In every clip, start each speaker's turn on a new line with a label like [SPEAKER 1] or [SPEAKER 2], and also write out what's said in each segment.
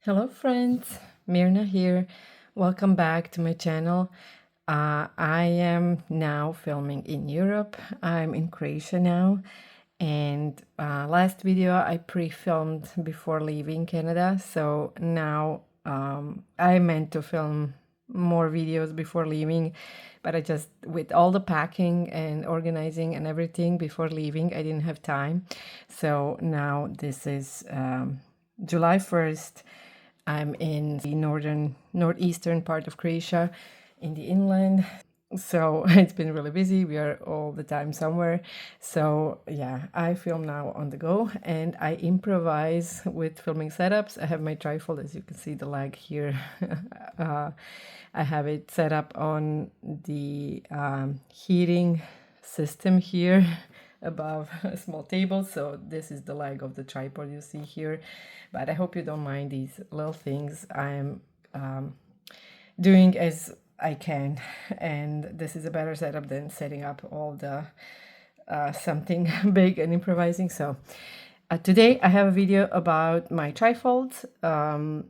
[SPEAKER 1] Hello friends, Mirna here. Welcome back to my channel. I am now filming in Europe. I'm in Croatia now, and last video I pre-filmed before leaving Canada, so now I meant to film more videos before leaving, but I just, with all the packing and organizing and everything before leaving, I didn't have time. So now this is July 1st. I'm in the northeastern part of Croatia in the inland. So it's been really busy. We are all the time somewhere. So yeah, I film now on the go and I improvise with filming setups. I have my trifold, as you can see the leg here. I have it set up on the heating system here above a small table. So this is the leg of the tripod you see here, but I hope you don't mind these little things. I'm doing as I can, and this is a better setup than setting up all the something big and improvising. So today I have a video about my trifolds,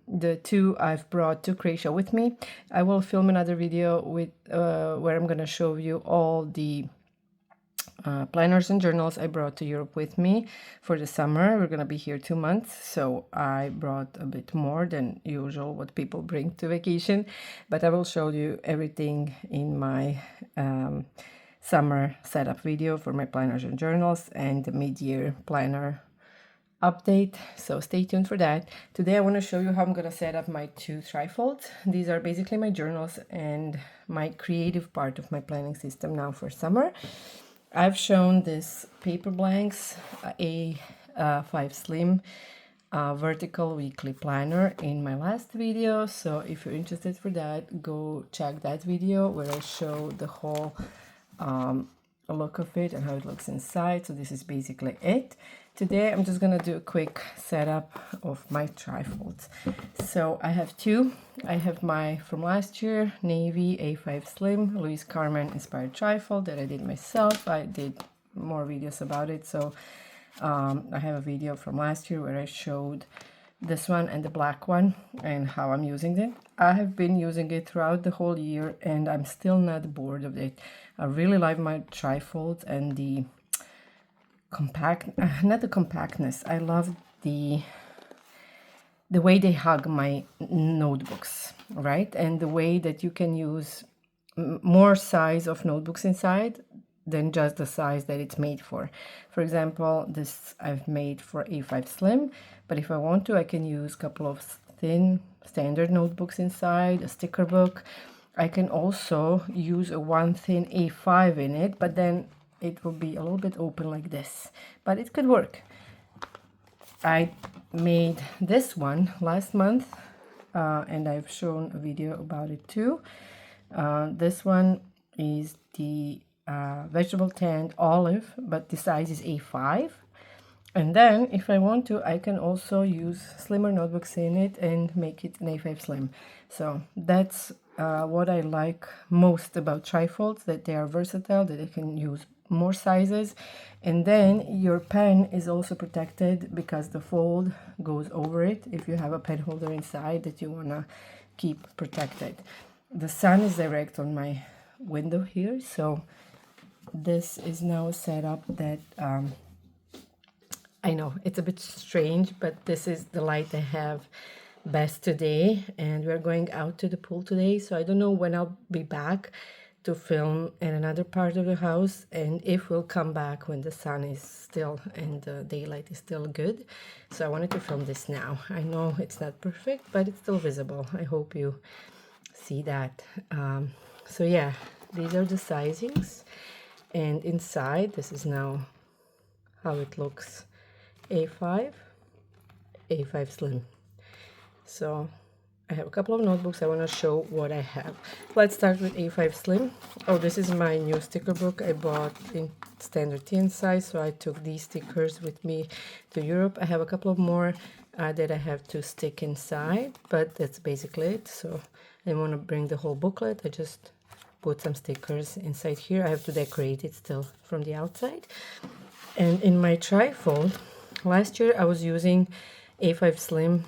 [SPEAKER 1] the two I've brought to Croatia with me. I will film another video with where I'm going to show you all the planners and journals I brought to Europe with me for the summer. We're going to be here 2 months, so I brought a bit more than usual what people bring to vacation, but I will show you everything in my summer setup video for my planners and journals and the mid-year planner update, so stay tuned for that. Today I want to show you how I'm going to set up my two trifolds. These are basically my journals and my creative part of my planning system now for summer. I've shown this paper blanks A5 Slim vertical weekly planner in my last video, so if you're interested for that, go check that video where I show the whole look of it and how it looks inside. So this is basically it. Today I'm just gonna do a quick setup of my trifolds. So I have two. I have my from last year navy A5 Slim Louis Carmen inspired trifold that I did myself. I did more videos about it, so I have a video from last year where I showed this one and the black one and how I'm using it. I have been using it throughout the whole year and I'm still not bored of it. I really like my trifolds and the not the compactness. I love the way they hug my notebooks, right? And the way that you can use more size of notebooks inside than just the size that it's made for. For example, this I've made for A5 Slim, but if I want to, I can use a couple of thin standard notebooks inside, a sticker book. I can also use a one thin A5 in it, but then it will be a little bit open like this, but it could work. I made this one last month and I've shown a video about it too. This one is the vegetable tanned olive, but the size is A5. And then if I want to, I can also use slimmer notebooks in it and make it an A5 Slim. So that's what I like most about trifolds, that they are versatile, that I can use more sizes, and then your pen is also protected because the fold goes over it if you have a pen holder inside that you want to keep protected. The sun is direct on my window here, so this is now set up that I know it's a bit strange, but this is the light I have best today, and we're going out to the pool today, so I don't know when I'll be back to film in another part of the house and if we'll come back when the sun is still and the daylight is still good. So I wanted to film this now. I know it's not perfect, but it's still visible. I hope you see that. So yeah, these are the sizings, and inside this is now how it looks. A5 Slim. So I have a couple of notebooks. I want to show what I have. Let's start with A5 Slim. Oh, this is my new sticker book I bought in standard tin size, so I took these stickers with me to Europe. I have a couple of more that I have to stick inside, but that's basically it. So I want to bring the whole booklet. I just put some stickers inside here. I have to decorate it still from the outside. And in my trifold, last year I was using A5 Slim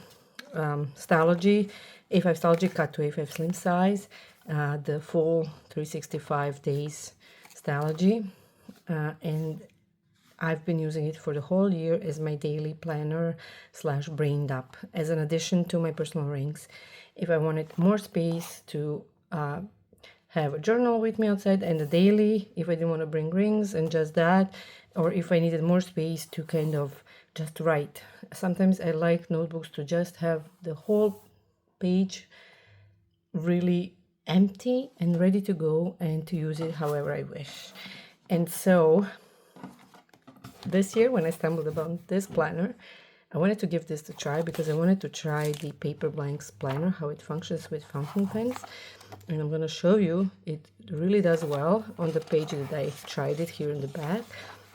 [SPEAKER 1] Stylogy, A5 Stylogy cut to A5 slim size, the full 365 days Stylogy, and I've been using it for the whole year as my daily planner slash brain dump, as an addition to my personal rings. If I wanted more space to have a journal with me outside and a daily, if I didn't want to bring rings and just that, or if I needed more space to kind of just write. Sometimes I like notebooks to just have the whole page really empty and ready to go and to use it however I wish. And so this year, when I stumbled upon this planner, I wanted to give this a try because I wanted to try the Paper Blanks planner, how it functions with fountain pens. And I'm going to show you, it really does well on the page that I tried it here in the back.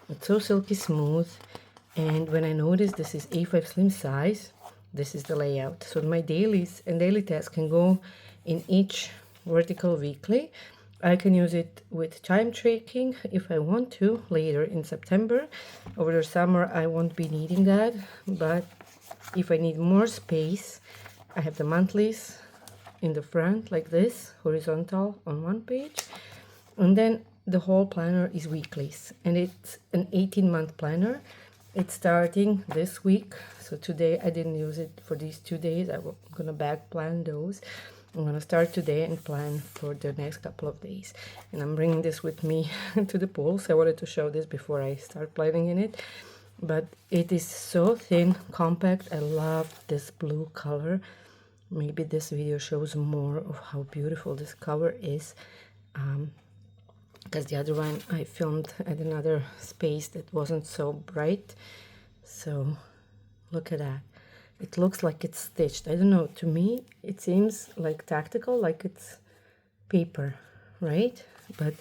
[SPEAKER 1] It's so silky smooth. And when I noticed this is A5 slim size, this is the layout. So my dailies and daily tasks can go in each vertical weekly. I can use it with time tracking if I want to later in September. Over the summer, I won't be needing that. But if I need more space, I have the monthlies in the front like this, horizontal on one page. And then the whole planner is weeklies. And it's an 18-month planner. It's starting this week. So today I didn't use it for these 2 days. I'm going to back plan those. I'm going to start today and plan for the next couple of days. And I'm bringing this with me to the pool. So I wanted to show this before I start planning in it. But it is so thin, compact. I love this blue color. Maybe this video shows more of how beautiful this cover is. Because the other one I filmed at another space that wasn't so bright. So look at that. It looks like it's stitched. I don't know, to me it seems like tactical, like it's paper, right? But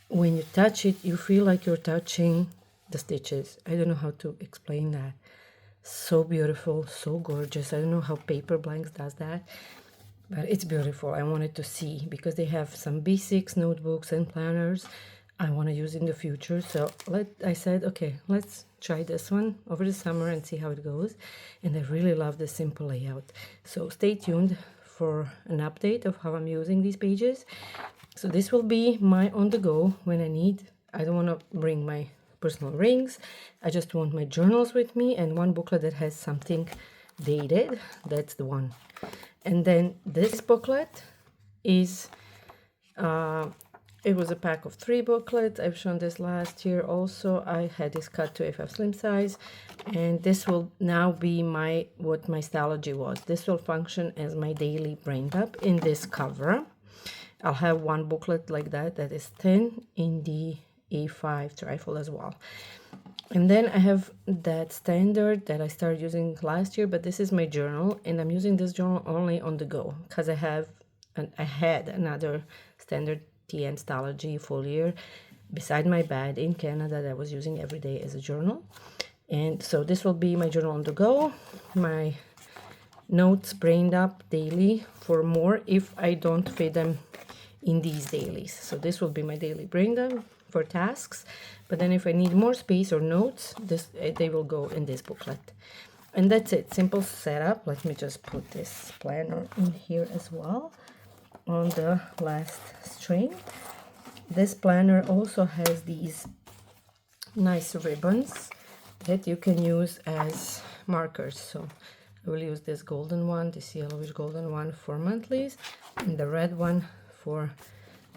[SPEAKER 1] when you touch it, you feel like you're touching the stitches. I don't know how to explain that. So beautiful, so gorgeous. I don't know how Paper Blanks does that, but it's beautiful. I wanted to see because they have some B6 notebooks and planners I want to use in the future. So I said, okay, let's try this one over the summer and see how it goes. And I really love the simple layout. So stay tuned for an update of how I'm using these pages. So this will be my on the go when I need. I don't want to bring my personal rings. I just want my journals with me and one booklet that has something dated. That's the one. And then this booklet is it was a pack of 3 booklets. I've shown this last year also. I had this cut to A5 slim size, and this will now be what my Stylogy was. This will function as my daily brain dump in this cover. I'll have one booklet like that is thin in the A5 trifold as well. And then I have that standard that I started using last year, but this is my journal, and I'm using this journal only on the go because I had another standard TN Stylogy foliar beside my bed in Canada that I was using every day as a journal. And so this will be my journal on the go, my notes brained up daily for more if I don't fit them in these dailies. So this will be my daily brain dump for tasks, but then if I need more space or notes, they will go in this booklet. And that's it, simple setup. Let me just put this planner in here as well on the last string. This planner also has these nice ribbons that you can use as markers. So I will use this golden one, this yellowish golden one for monthlies, and the red one for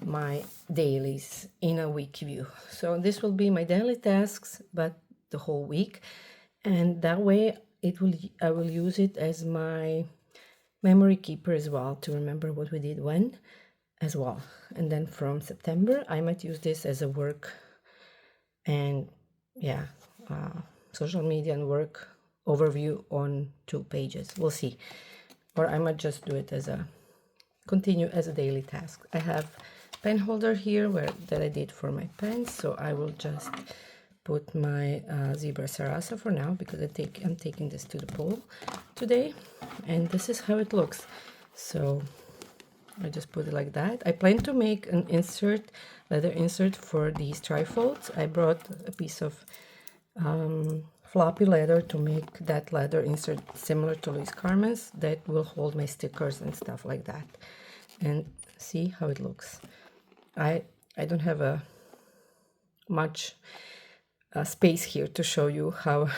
[SPEAKER 1] my dailies in a week view. So this will be my daily tasks, but the whole week, and that way I will use it as my memory keeper as well, to remember what we did when as well. And then from September I might use this as a work and social media and work overview on 2 pages. We'll see. Or I might just do it as continue as a daily task. I have pen holder here that I did for my pens, so I will just put my zebra sarasa for now because I'm taking this to the pool today, and this is how it looks. So I just put it like that. I plan to make an leather insert for these trifolds. I brought a piece of floppy leather to make that leather insert similar to Louis Carmen's that will hold my stickers and stuff like that. And see how it looks. I don't have a much space here to show you how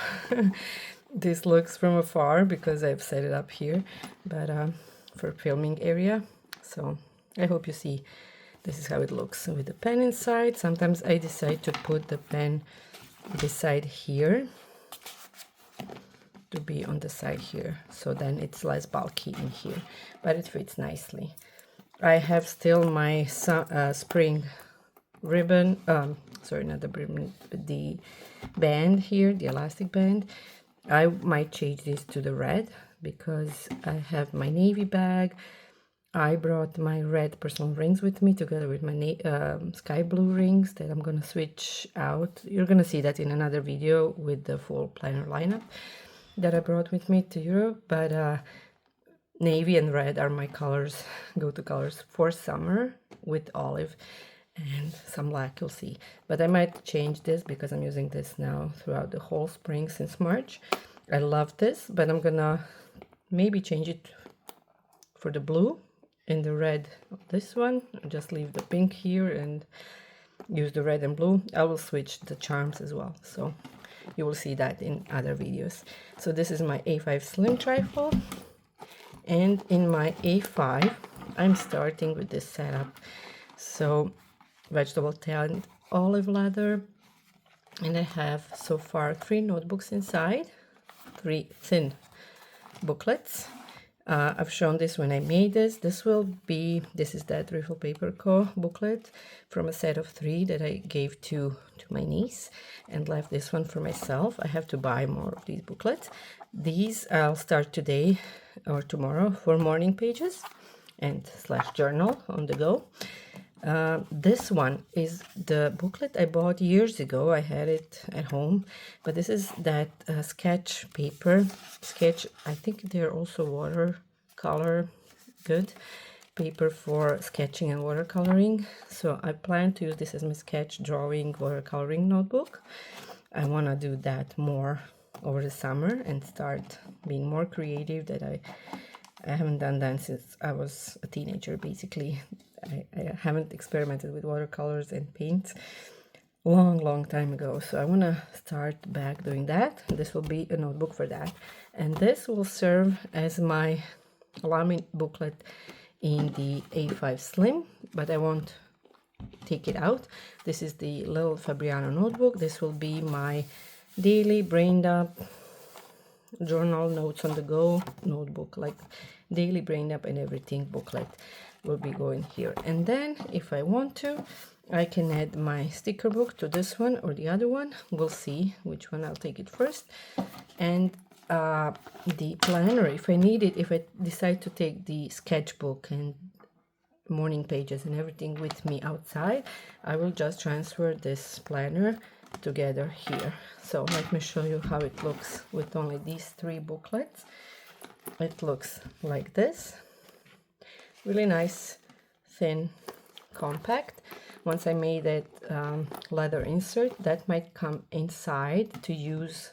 [SPEAKER 1] this looks from afar because I've set it up here, but for filming area. So I hope you see this is how it looks with the pen inside. Sometimes I decide to put the pen beside here to be on the side here, so then it's less bulky in here, but it fits nicely. I have still my spring ribbon, sorry, not the ribbon, but the band here, the elastic band. I might change this to the red because I have my navy bag. I brought my red personal rings with me together with my sky blue rings that I'm gonna switch out. You're gonna see that in another video with the full planner lineup that I brought with me to Europe, but navy and red are my colors, go-to colors for summer, with olive and some black, you'll see. But I might change this because I'm using this now throughout the whole spring since March. I love this, but I'm gonna maybe change it for the blue and the red of this one. I'll just leave the pink here and use the red and blue. I will switch the charms as well, so you will see that in other videos. So this is my A5 Slim Trifold, and in my A5 I'm starting with this setup. So vegetable tanned olive leather, and I have so far 3 notebooks inside, 3 thin booklets. I've shown this when I made this. This is that Trifold Paper Co. booklet from a set of 3 that I gave to my niece and left this one for myself. I have to buy more of these booklets. These I'll start today or tomorrow for morning pages and / journal on the go. This one is the booklet I bought years ago. I had it at home, but this is that sketch paper. I think they're also watercolor good paper for sketching and watercoloring. So I plan to use this as my sketch, drawing, watercoloring notebook. I want to do that more over the summer and start being more creative. That I haven't done that since I was a teenager, basically. I haven't experimented with watercolors and paints long time ago, so I want to start back doing that. This will be a notebook for that, and this will serve as my alarming booklet in the A5 Slim, but I won't take it out. This is the little Fabriano notebook. This will be my daily brained up journal, notes on the go notebook, like daily brain up and everything booklet will be going here. And then if I want to, I can add my sticker book to this one or the other one. We'll see which one I'll take it first. And the planner, if I need it, if I decide to take the sketchbook and morning pages and everything with me outside, I will just transfer this planner together here. So let me show you how it looks with only these 3 booklets. It looks like this, really nice, thin, compact. Once I made that leather insert, that might come inside to use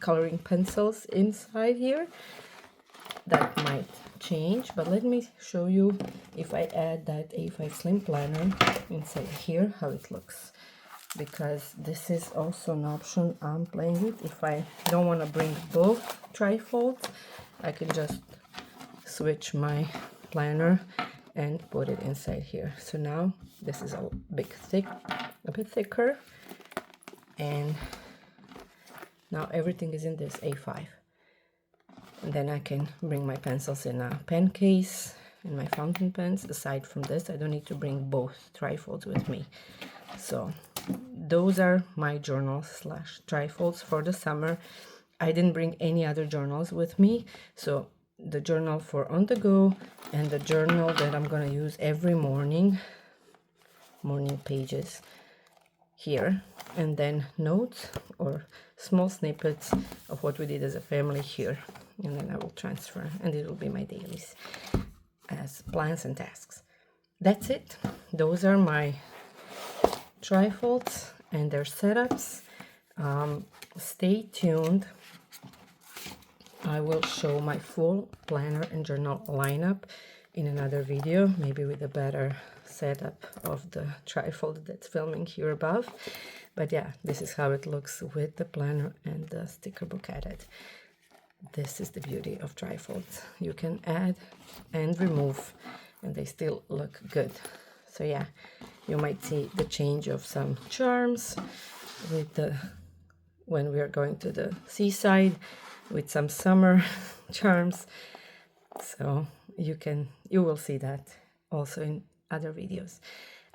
[SPEAKER 1] coloring pencils inside here. That might change, but let me show you if I add that A5 Slim planner inside here, how it looks. Because this is also an option I'm playing with. If I don't want to bring both trifolds, I can just switch my planner and put it inside here. So now this is a bit thicker, and now everything is in this A5. And then I can bring my pencils in a pen case and my fountain pens. Aside from this, I don't need to bring both trifolds with me. So those are my journals / trifolds for the summer. I didn't bring any other journals with me, so the journal for on the go and the journal that I'm gonna use every morning pages here, and then notes or small snippets of what we did as a family here, and then I will transfer, and it will be my dailies as plans and tasks. That's it. Those are my trifolds and their setups. stay tuned. I will show my full planner and journal lineup in another video, maybe with a better setup of the trifold that's filming here above. But yeah, this is how it looks with the planner and the sticker book added. This is the beauty of trifolds. You can add and remove and they still look good. So yeah, you might see the change of some charms with the when we are going to the seaside, with some summer charms. So you will see that also in other videos.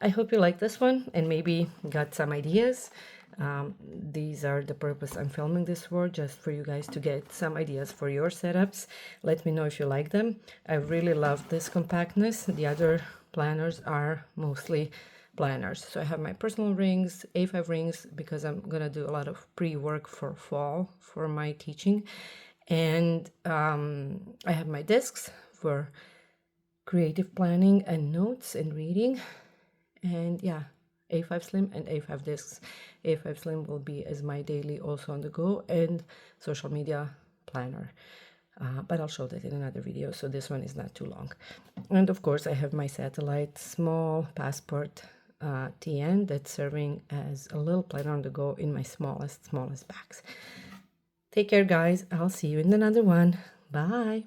[SPEAKER 1] I hope you like this one and maybe got some ideas. These are the purpose I'm filming this for, just for you guys to get some ideas for your setups. Let me know if you like them. I really love this compactness. The other planners are mostly planners. So I have my personal rings, A5 rings, because I'm gonna do a lot of pre-work for fall for my teaching. And I have my discs for creative planning and notes and reading. And yeah, A5 Slim and A5 discs. A5 Slim will be as my daily also on the go and social media planner. But I'll show that in another video, so this one is not too long. And of course, I have my satellite small passport TN that's serving as a little planner on the go in my smallest bags. Take care, guys. I'll see you in another one. Bye.